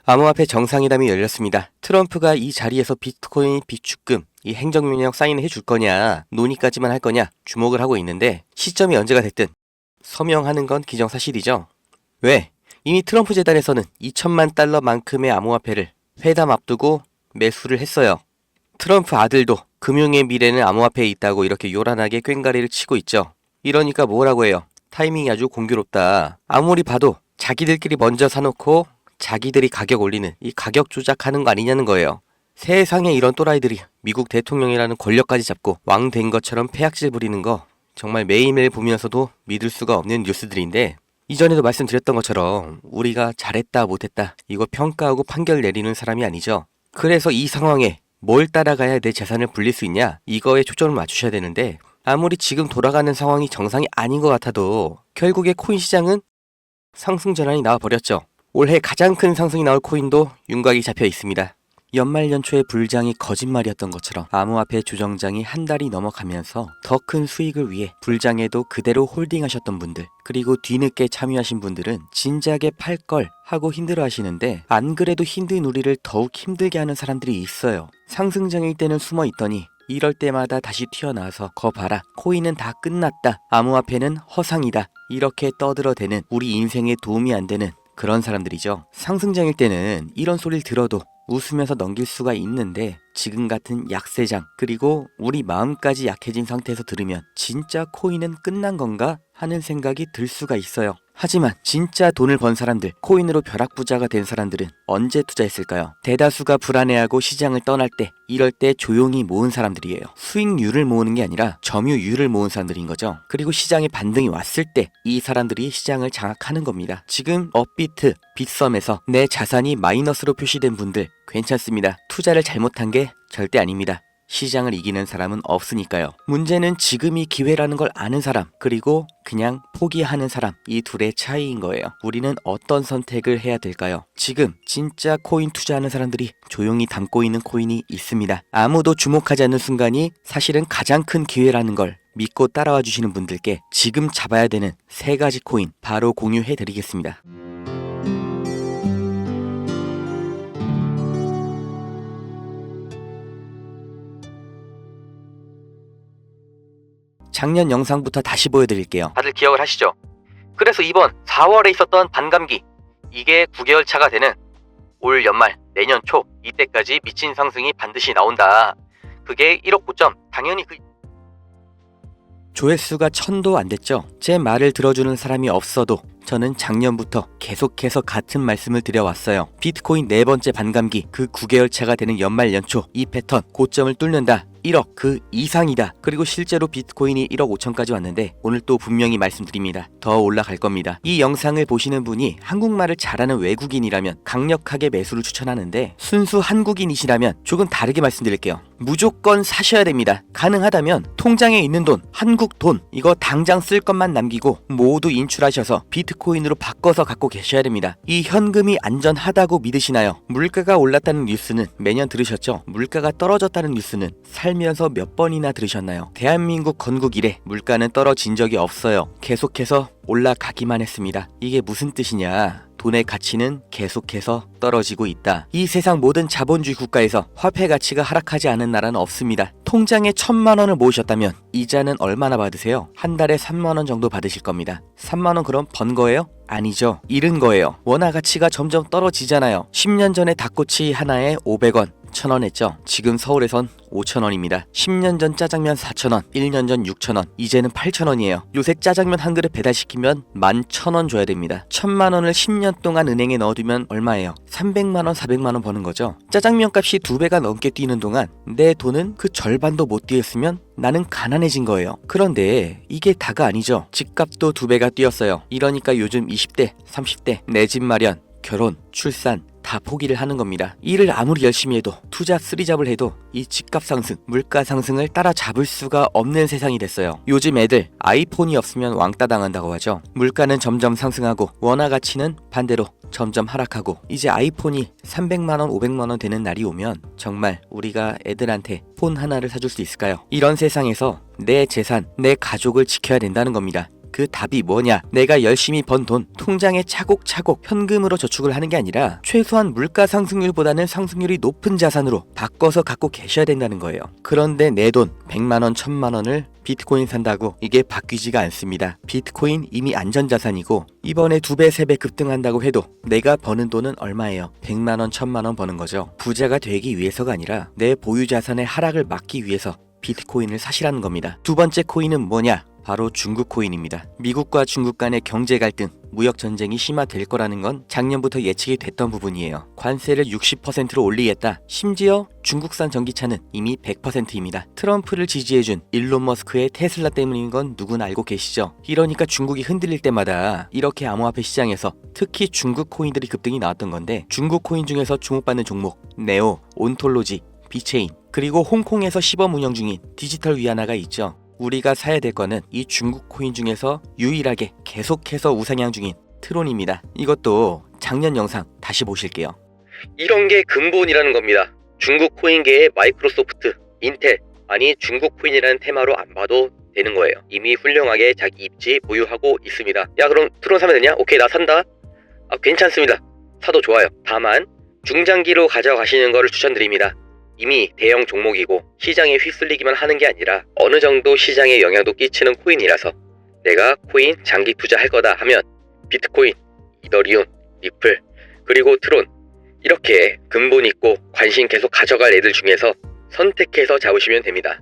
암호화폐 정상회담이 열렸습니다. 트럼프가 이 자리에서 비트코인 비축금, 이 행정명령 사인을 해줄 거냐, 논의까지만 할 거냐 주목을 하고 있는데 시점이 언제가 됐든 서명하는 건 기정사실이죠. 왜? 이미 트럼프 재단에서는 2천만 달러만큼의 암호화폐를 회담 앞두고 매수를 했어요. 트럼프 아들도 금융의 미래는 암호화폐에 있다고 이렇게 요란하게 꽹가리를 치고 있죠. 이러니까 뭐라고 해요? 타이밍이 아주 공교롭다. 아무리 봐도 자기들끼리 먼저 사놓고 자기들이 가격 올리는 이 가격 조작하는 거 아니냐는 거예요. 세상에 이런 또라이들이 미국 대통령이라는 권력까지 잡고 왕 된 것처럼 패악질 부리는 거 정말 매일매일 보면서도 믿을 수가 없는 뉴스들인데, 이전에도 말씀드렸던 것처럼 우리가 잘했다 못했다 이거 평가하고 판결 내리는 사람이 아니죠. 그래서 이 상황에 뭘 따라가야 내 재산을 불릴 수 있냐, 이거에 초점을 맞추셔야 되는데, 아무리 지금 돌아가는 상황이 정상이 아닌 것 같아도 결국에 코인 시장은 상승 전환이 나와버렸죠. 올해 가장 큰 상승이 나올 코인도 윤곽이 잡혀 있습니다. 연말 연초의 불장이 거짓말이었던 것처럼 암호화폐 조정장이 한 달이 넘어가면서 더 큰 수익을 위해 불장에도 그대로 홀딩하셨던 분들, 그리고 뒤늦게 참여하신 분들은 진작에 팔 걸 하고 힘들어 하시는데, 안 그래도 힘든 우리를 더욱 힘들게 하는 사람들이 있어요. 상승장일 때는 숨어 있더니 이럴 때마다 다시 튀어나와서 거 봐라, 코인은 다 끝났다, 암호화폐는 허상이다, 이렇게 떠들어대는 우리 인생에 도움이 안 되는 그런 사람들이죠. 상승장일 때는 이런 소리를 들어도 웃으면서 넘길 수가 있는데, 지금 같은 약세장, 그리고 우리 마음까지 약해진 상태에서 들으면 진짜 코인은 끝난 건가 하는 생각이 들 수가 있어요. 하지만 진짜 돈을 번 사람들, 코인으로 벼락부자가 된 사람들은 언제 투자했을까요? 대다수가 불안해하고 시장을 떠날 때, 이럴 때 조용히 모은 사람들이에요. 수익률을 모으는 게 아니라 점유율을 모은 사람들인 거죠. 그리고 시장에 반등이 왔을 때 이 사람들이 시장을 장악하는 겁니다. 지금 업비트, 빗썸에서 내 자산이 마이너스로 표시된 분들 괜찮습니다. 투자를 잘못한 게 절대 아닙니다. 시장을 이기는 사람은 없으니까요. 문제는 지금이 기회라는 걸 아는 사람, 그리고 그냥 포기하는 사람, 이 둘의 차이인 거예요. 우리는 어떤 선택을 해야 될까요? 지금 진짜 코인 투자하는 사람들이 조용히 담고 있는 코인이 있습니다. 아무도 주목하지 않는 순간이 사실은 가장 큰 기회라는 걸 믿고 따라와 주시는 분들께 지금 잡아야 되는 3가지 코인 바로 공유해 드리겠습니다. 작년 영상부터 다시 보여드릴게요. 다들 기억을 하시죠? 그래서 이번 4월에 있었던 반감기, 이게 9개월 차가 되는 올 연말, 내년 초, 이때까지 미친 상승이 반드시 나온다. 그게 1억 고점, 당연히 조회수가 1000도 안 됐죠. 제 말을 들어주는 사람이 없어도 저는 작년부터 계속해서 같은 말씀을 드려왔어요. 비트코인 4번째 반감기, 그 9개월 차가 되는 연말 연초, 이 패턴 고점을 뚫는다. 1억 그 이상이다. 그리고 실제로 비트코인이 1억 5천까지 왔는데 오늘 또 분명히 말씀드립니다. 더 올라갈 겁니다. 이 영상을 보시는 분이 한국말을 잘하는 외국인이라면 강력하게 매수를 추천하는데, 순수 한국인이시라면 조금 다르게 말씀드릴게요. 무조건 사셔야 됩니다. 가능하다면 통장에 있는 돈, 한국 돈, 이거 당장 쓸 것만 남기고 모두 인출하셔서 비트코인으로 바꿔서 갖고 계셔야 됩니다. 이 현금이 안전하다고 믿으시나요? 물가가 올랐다는 뉴스는 매년 들으셨죠? 물가가 떨어졌다는 뉴스는 살면서 몇 번이나 들으셨나요? 대한민국 건국 이래 물가는 떨어진 적이 없어요. 계속해서 올라가기만 했습니다. 이게 무슨 뜻이냐? 돈의 가치는 계속해서 떨어지고 있다. 이 세상 모든 자본주의 국가에서 화폐 가치가 하락하지 않은 나라는 없습니다. 통장에 1000만 원을 모으셨다면 이자는 얼마나 받으세요? 한 달에 3만 원 정도 받으실 겁니다. 3만 원 그럼 번 거예요? 아니죠. 잃은 거예요. 원화 가치가 점점 떨어지잖아요. 10년 전에 닭꼬치 하나에 500원, 1000원 했죠. 지금 서울에선 5000원입니다. 10년 전 짜장면 4000원, 1년 전 6000원, 이제는 8000원이에요. 요새 짜장면 한 그릇 배달시키면 11,000원 줘야 됩니다. 1000만 원을 10년 동안 은행에 넣어두면 얼마예요? 300만 원, 400만 원 버는 거죠. 짜장면 값이 2배가 넘게 뛰는 동안 내 돈은 그 절반도 못 뛰었으면 나는 가난해진 거예요. 그런데 이게 다가 아니죠. 집값도 2배가 뛰었어요. 이러니까 요즘 20대, 30대 내 집 마련, 결혼, 출산 다 포기를 하는 겁니다. 일을 아무리 열심히 해도, 투자 쓰리잡을 해도 이 집값 상승, 물가 상승을 따라잡을 수가 없는 세상이 됐어요. 요즘 애들 아이폰이 없으면 왕따 당한다고 하죠. 물가는 점점 상승하고 원화 가치는 반대로 점점 하락하고, 이제 아이폰이 300만 원, 500만 원 되는 날이 오면 정말 우리가 애들한테 폰 하나를 사줄 수 있을까요? 이런 세상에서 내 재산, 내 가족을 지켜야 된다는 겁니다. 그 답이 뭐냐? 내가 열심히 번 돈 통장에 차곡차곡 현금으로 저축을 하는 게 아니라 최소한 물가 상승률보다는 상승률이 높은 자산으로 바꿔서 갖고 계셔야 된다는 거예요. 그런데 내 돈 100만원, 1000만원을 비트코인 산다고 이게 바뀌지가 않습니다. 비트코인 이미 안전자산이고 이번에 2배, 3배 급등한다고 해도 내가 버는 돈은 얼마예요? 100만원, 1000만원 버는 거죠. 부자가 되기 위해서가 아니라 내 보유 자산의 하락을 막기 위해서 비트코인을 사시라는 겁니다. 두 번째 코인은 뭐냐? 바로 중국 코인입니다. 미국과 중국 간의 경제 갈등, 무역 전쟁이 심화될 거라는 건 작년부터 예측이 됐던 부분이에요. 관세를 60%로 올리겠다. 심지어 중국산 전기차는 이미 100%입니다. 트럼프를 지지해준 일론 머스크의 테슬라 때문인 건 누구나 알고 계시죠? 이러니까 중국이 흔들릴 때마다 이렇게 암호화폐 시장에서 특히 중국 코인들이 급등이 나왔던 건데, 중국 코인 중에서 주목받는 종목 네오, 온톨로지, 비체인, 그리고 홍콩에서 시범 운영 중인 디지털 위안화가 있죠. 우리가 사야 될 거는 이 중국 코인 중에서 유일하게 계속해서 우상향 중인 트론입니다. 이것도 작년 영상 다시 보실게요. 이런 게 근본이라는 겁니다. 중국 코인계의 마이크로소프트, 인텔, 아니 중국 코인이라는 테마로 안 봐도 되는 거예요. 이미 훌륭하게 자기 입지 보유하고 있습니다. 야, 그럼 트론 사면 되냐? 오케이, 나 산다. 괜찮습니다. 사도 좋아요. 다만 중장기로 가져가시는 거를 추천드립니다. 이미 대형 종목이고 시장에 휩쓸리기만 하는 게 아니라 어느 정도 시장에 영향도 끼치는 코인이라서 내가 코인 장기 투자할 거다 하면 비트코인, 이더리움, 리플, 그리고 트론, 이렇게 근본 있고 관심 계속 가져갈 애들 중에서 선택해서 잡으시면 됩니다.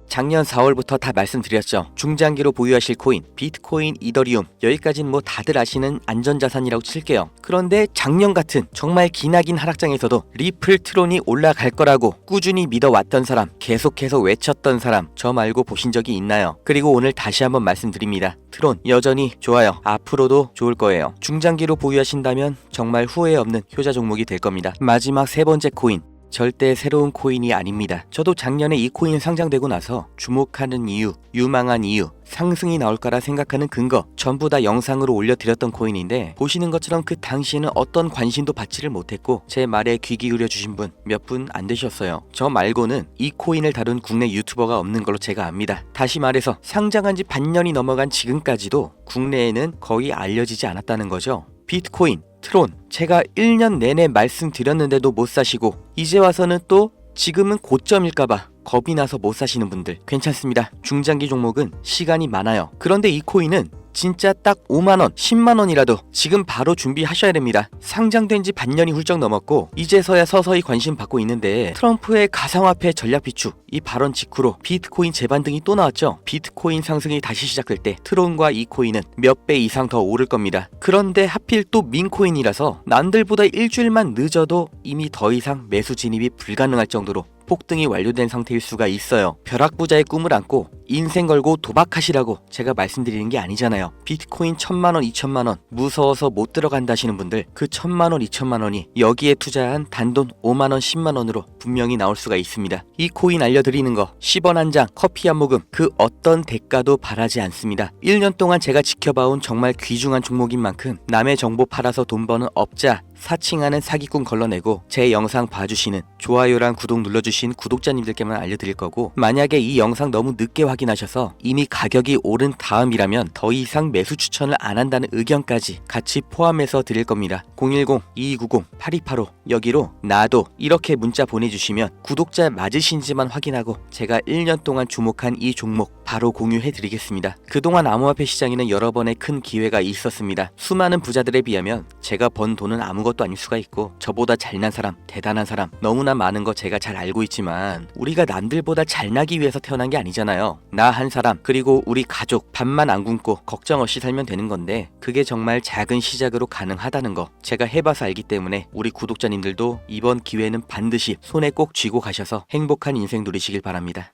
작년 4월부터 다 말씀드렸죠. 중장기로 보유하실 코인, 비트코인, 이더리움, 여기까지는 뭐 다들 아시는 안전자산이라고 칠게요. 그런데 작년 같은 정말 기나긴 하락장에서도 리플, 트론이 올라갈 거라고 꾸준히 믿어왔던 사람, 계속해서 외쳤던 사람, 저 말고 보신 적이 있나요? 그리고 오늘 다시 한번 말씀드립니다. 트론 여전히 좋아요. 앞으로도 좋을 거예요. 중장기로 보유하신다면 정말 후회 없는 효자 종목이 될 겁니다. 마지막 세 번째 코인, 절대 새로운 코인이 아닙니다. 저도 작년에 이 코인 상장되고 나서 주목하는 이유, 유망한 이유, 상승이 나올 거라 생각하는 근거 전부 다 영상으로 올려드렸던 코인인데, 보시는 것처럼 그 당시에는 어떤 관심도 받지를 못했고 제 말에 귀 기울여 주신 분 몇 분 안 되셨어요. 저 말고는 이 코인을 다룬 국내 유튜버가 없는 걸로 제가 압니다. 다시 말해서 상장한 지 반년이 넘어간 지금까지도 국내에는 거의 알려지지 않았다는 거죠. 비트코인, 트론, 제가 1년 내내 말씀드렸는데도 못 사시고 이제 와서는 또 지금은 고점일까봐 겁이 나서 못 사시는 분들 괜찮습니다. 중장기 종목은 시간이 많아요. 그런데 이 코인은 진짜 딱 5만원, 10만원이라도 지금 바로 준비하셔야 됩니다. 상장된 지 반년이 훌쩍 넘었고 이제서야 서서히 관심 받고 있는데, 트럼프의 가상화폐 전략 비축 이 발언 직후로 비트코인 재반등이 또 나왔죠. 비트코인 상승이 다시 시작될 때 트론과 이 코인은 몇 배 이상 더 오를 겁니다. 그런데 하필 또 민코인이라서 남들보다 일주일만 늦어도 이미 더 이상 매수 진입이 불가능할 정도로 폭등이 완료된 상태일 수가 있어요. 벼락부자의 꿈을 안고 인생 걸고 도박하시라고 제가 말씀드리는 게 아니잖아요. 비트코인 1000만원, 2000만원 무서워서 못 들어간다시는 분들, 그 1000만원, 2000만원이 여기에 투자한 단돈 5만원, 10만원으로 분명히 나올 수가 있습니다. 이 코인 알려드리는 거 10원 한 장, 커피 한 모금, 그 어떤 대가도 바라지 않습니다. 1년 동안 제가 지켜봐온 정말 귀중한 종목인 만큼 남의 정보 팔아서 돈 버는 업자, 사칭하는 사기꾼 걸러내고 제 영상 봐주시는, 좋아요랑 구독 눌러주신 구독자님들께만 알려드릴 거고, 만약에 이 영상 너무 늦게 확인하셔서 이미 가격이 오른 다음이라면 더 이상 매수 추천을 안 한다는 의견까지 같이 포함해서 드릴 겁니다. 010-2290-8285 여기로 나도 이렇게 문자 보내주시면 구독자 맞으신지만 확인하고 제가 1년 동안 주목한 이 종목 바로 공유해 드리겠습니다. 그동안 암호화폐 시장에는 여러 번의 큰 기회가 있었습니다. 수많은 부자들에 비하면 제가 번 돈은 아무것도 아닐 수가 있고, 저보다 잘난 사람, 대단한 사람 너무나 많은 거 제가 잘 알고 있지만 우리가 남들보다 잘나기 위해서 태어난 게 아니잖아요. 나 한 사람, 그리고 우리 가족 밥만 안 굶고 걱정 없이 살면 되는 건데, 그게 정말 작은 시작으로 가능하다는 거 제가 해봐서 알기 때문에 우리 구독자님들도 이번 기회는 반드시 손에 꼭 쥐고 가셔서 행복한 인생 누리시길 바랍니다.